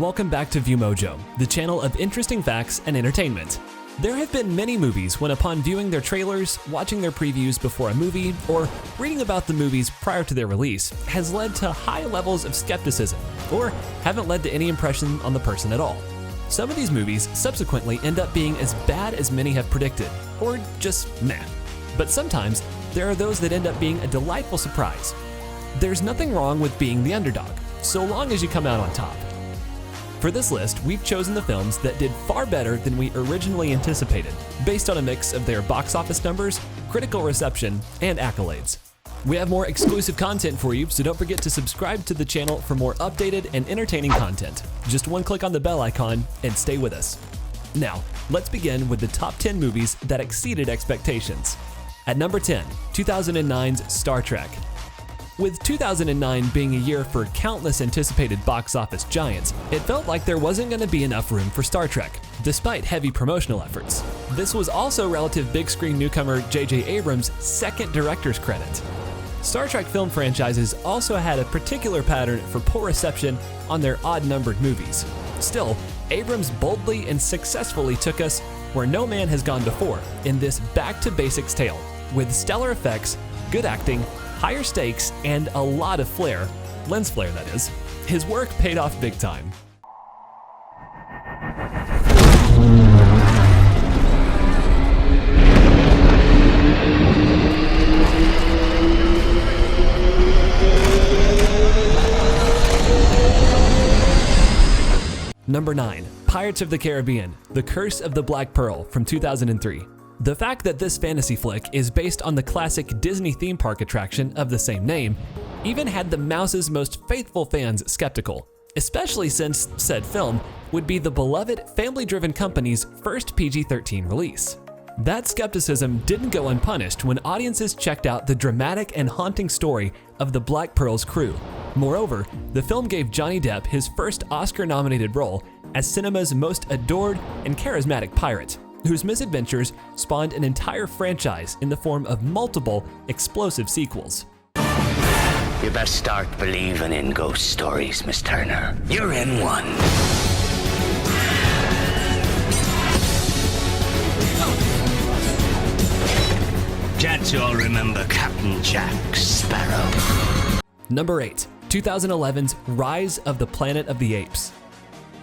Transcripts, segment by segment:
welcome back to ViewMojo, the channel of interesting facts and entertainment. There have been many movies when upon viewing their trailers, watching their previews before a movie, or reading about the movies prior to their release has led to high levels of skepticism, or haven't led to any impression on the person at all. Some of these movies subsequently end up being as bad as many have predicted, or just meh. But sometimes there are those that end up being a delightful surprise. There's nothing wrong with being the underdog, so long as you come out on top. For this list, we've chosen the films that did far better than we originally anticipated, based on a mix of their box office numbers, critical reception, and accolades. We have more exclusive content for you, so don't forget to subscribe to the channel for more updated and entertaining content. Just one click on the bell icon and stay with us. Now, let's begin with the top 10 movies that exceeded expectations. At number 10, 2009's Star Trek. With 2009 being a year for countless anticipated box office giants, it felt like there wasn't going to be enough room for Star Trek, despite heavy promotional efforts. This was also relative big screen newcomer J.J. Abrams' second director's credit. Star Trek film franchises also had a particular pattern for poor reception on their odd-numbered movies. Still, Abrams boldly and successfully took us where no man has gone before in this back-to-basics tale, with stellar effects, good acting, higher stakes, and a lot of flair, lens flare that is. His work paid off big time. Number 9, Pirates of the Caribbean: The Curse of the Black Pearl from 2003. The fact that this fantasy flick is based on the classic Disney theme park attraction of the same name even had the mouse's most faithful fans skeptical, especially since said film would be the beloved family-driven company's first PG-13 release. That skepticism didn't go unpunished when audiences checked out the dramatic and haunting story of the Black Pearl's crew. Moreover, the film gave Johnny Depp his first Oscar-nominated role as cinema's most adored and charismatic pirate, whose misadventures spawned an entire franchise in the form of multiple explosive sequels. You best start believing in ghost stories, Miss Turner. You're in one. Gents, you all remember Captain Jack Sparrow. Number 8, 2011's Rise of the Planet of the Apes.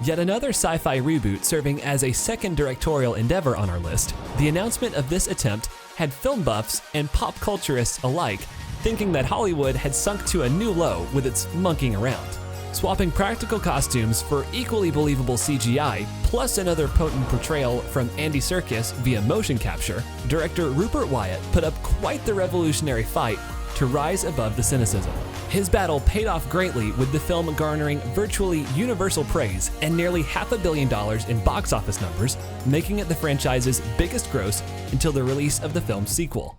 Yet another sci-fi reboot serving as a second directorial endeavor on our list, the announcement of this attempt had film buffs and pop culturists alike thinking that Hollywood had sunk to a new low with its monkeying around. Swapping practical costumes for equally believable CGI, plus another potent portrayal from Andy Serkis via motion capture, director Rupert Wyatt put up quite the revolutionary fight to rise above the cynicism. His battle paid off greatly, with the film garnering virtually universal praise and nearly $500 million in box office numbers, making it the franchise's biggest gross until the release of the film's sequel.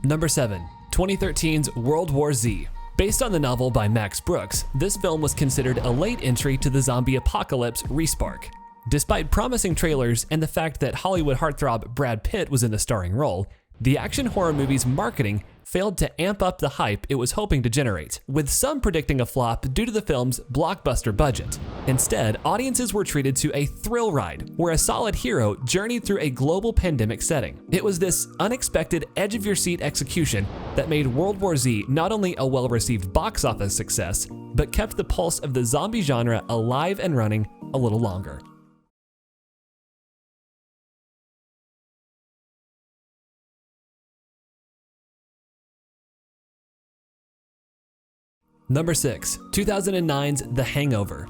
Number 7, 2013's World War Z. Based on the novel by Max Brooks, this film was considered a late entry to the zombie apocalypse re-spark. Despite promising trailers and the fact that Hollywood heartthrob Brad Pitt was in the starring role, the action horror movie's marketing failed to amp up the hype it was hoping to generate, with some predicting a flop due to the film's blockbuster budget. Instead, audiences were treated to a thrill ride where a solid hero journeyed through a global pandemic setting. It was this unexpected edge-of-your-seat execution that made World War Z not only a well-received box office success, but kept the pulse of the zombie genre alive and running a little longer. Number 6, 2009's The Hangover.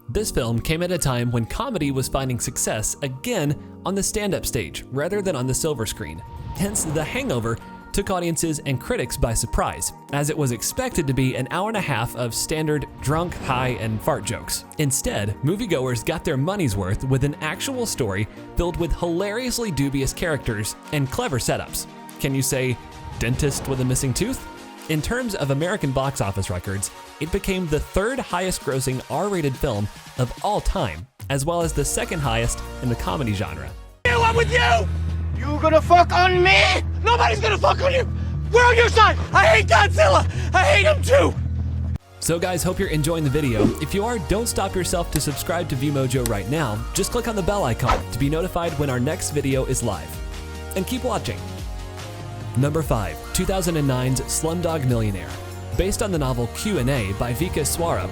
This film came at a time when comedy was finding success again on the stand-up stage rather than on the silver screen. Hence, The Hangover took audiences and critics by surprise, as it was expected to be an hour and a half of standard drunk, high, and fart jokes. Instead, moviegoers got their money's worth with an actual story filled with hilariously dubious characters and clever setups. Can you say dentist with a missing tooth? In terms of American box office records, it became the third highest grossing R-rated film of all time, as well as the second highest in the comedy genre. I'm with you! You gonna fuck on me? Nobody's gonna fuck on you! We're on your side! I hate Godzilla! I hate him too! So guys, hope you're enjoying the video. If you are, don't stop yourself to subscribe to ViewMojo right now. Just click on the bell icon to be notified when our next video is live. And keep watching. Number 5, 2009's Slumdog Millionaire. Based on the novel Q&A by Vika Swarup,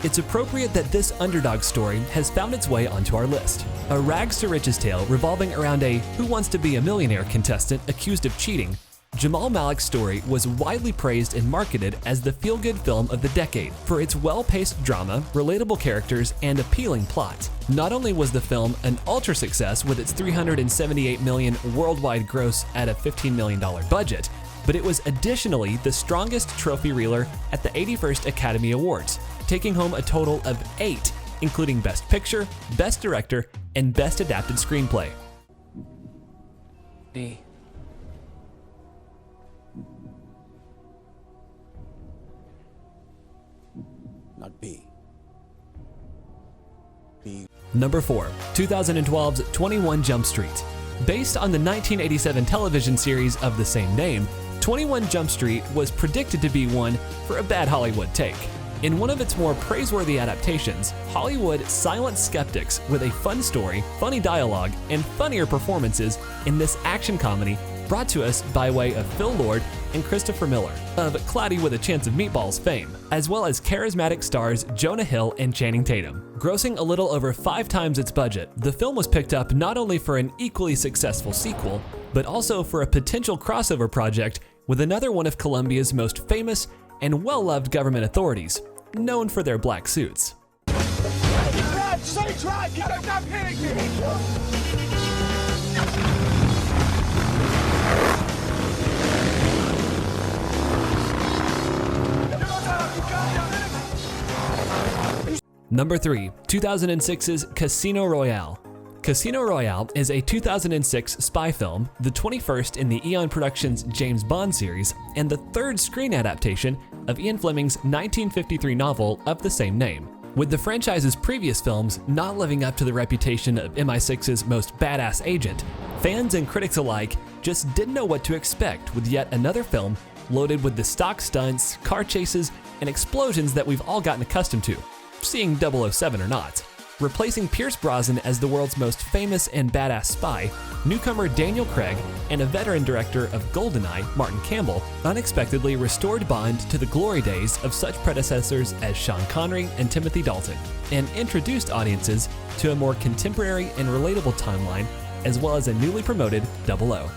it's appropriate that this underdog story has found its way onto our list. A rags to riches tale revolving around a Who Wants to Be a Millionaire contestant accused of cheating, Jamal Malik's story was widely praised and marketed as the feel-good film of the decade for its well-paced drama, relatable characters, and appealing plot. Not only was the film an ultra success with its $378 million worldwide gross at a $15 million budget, but it was additionally the strongest trophy reeler at the 81st Academy Awards, taking home a total of 8, including Best Picture, Best Director, and Best Adapted Screenplay. D. Not B. B. Number 4, 2012's 21 Jump Street. Based on the 1987 television series of the same name, 21 Jump Street was predicted to be one for a bad Hollywood take. In one of its more praiseworthy adaptations, Hollywood silenced skeptics with a fun story, funny dialogue, and funnier performances in this action comedy brought to us by way of Phil Lord and Christopher Miller of Cloudy with a Chance of Meatballs fame, as well as charismatic stars Jonah Hill and Channing Tatum. Grossing a little over 5 times its budget, the film was picked up not only for an equally successful sequel, but also for a potential crossover project with another one of Colombia's most famous and well-loved government authorities, known for their black suits. Number 3, 2006's Casino Royale. Casino Royale is a 2006 spy film, the 21st in the Eon Productions James Bond series, and the 3rd screen adaptation of Ian Fleming's 1953 novel of the same name. With the franchise's previous films not living up to the reputation of MI6's most badass agent, fans and critics alike just didn't know what to expect with yet another film loaded with the stock stunts, car chases, and explosions that we've all gotten accustomed to, seeing 007 or not. Replacing Pierce Brosnan as the world's most famous and badass spy, newcomer Daniel Craig and a veteran director of GoldenEye, Martin Campbell, unexpectedly restored Bond to the glory days of such predecessors as Sean Connery and Timothy Dalton, and introduced audiences to a more contemporary and relatable timeline, as well as a newly promoted 00.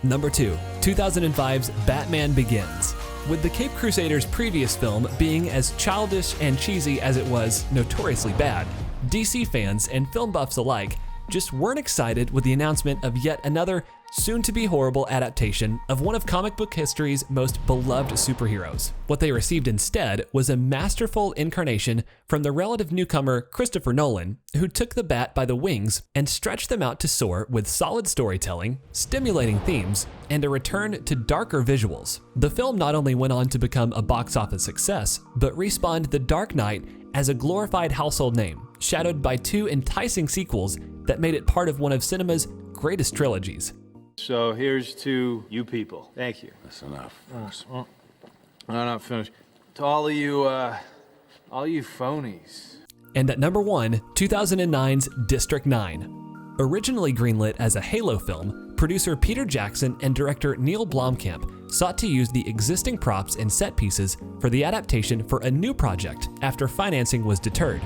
Number 2, 2005's Batman Begins. With the Cape Crusaders' previous film being as childish and cheesy as it was notoriously bad, DC fans and film buffs alike just weren't excited with the announcement of yet another soon-to-be horrible adaptation of one of comic book history's most beloved superheroes. What they received instead was a masterful incarnation from the relative newcomer Christopher Nolan, who took the bat by the wings and stretched them out to soar with solid storytelling, stimulating themes, and a return to darker visuals. The film not only went on to become a box office success, but respawned The Dark Knight as a glorified household name, shadowed by 2 enticing sequels that made it part of one of cinema's greatest trilogies. So here's to you people. Thank you. That's enough. Well, I'm not finished. To all of you phonies. And at number 1, 2009's District 9. Originally greenlit as a Halo film, producer Peter Jackson and director Neil Blomkamp sought to use the existing props and set pieces for the adaptation for a new project after financing was deterred.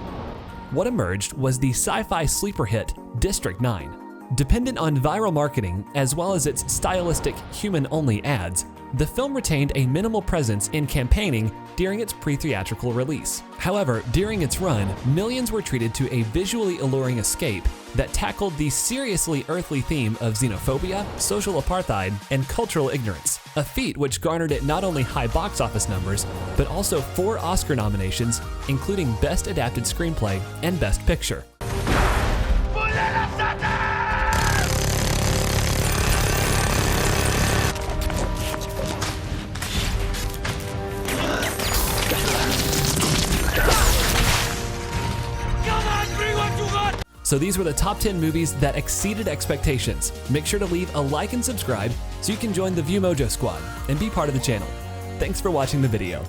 What emerged was the sci-fi sleeper hit District 9. Dependent on viral marketing as well as its stylistic human-only ads, the film retained a minimal presence in campaigning during its pre-theatrical release. However, during its run, millions were treated to a visually alluring escape that tackled the seriously earthly theme of xenophobia, social apartheid, and cultural ignorance, a feat which garnered it not only high box office numbers, but also 4 Oscar nominations, including Best Adapted Screenplay and Best Picture. So these were the top 10 movies that exceeded expectations. Make sure to leave a like and subscribe so you can join the View Mojo squad and be part of the channel. Thanks for watching the video.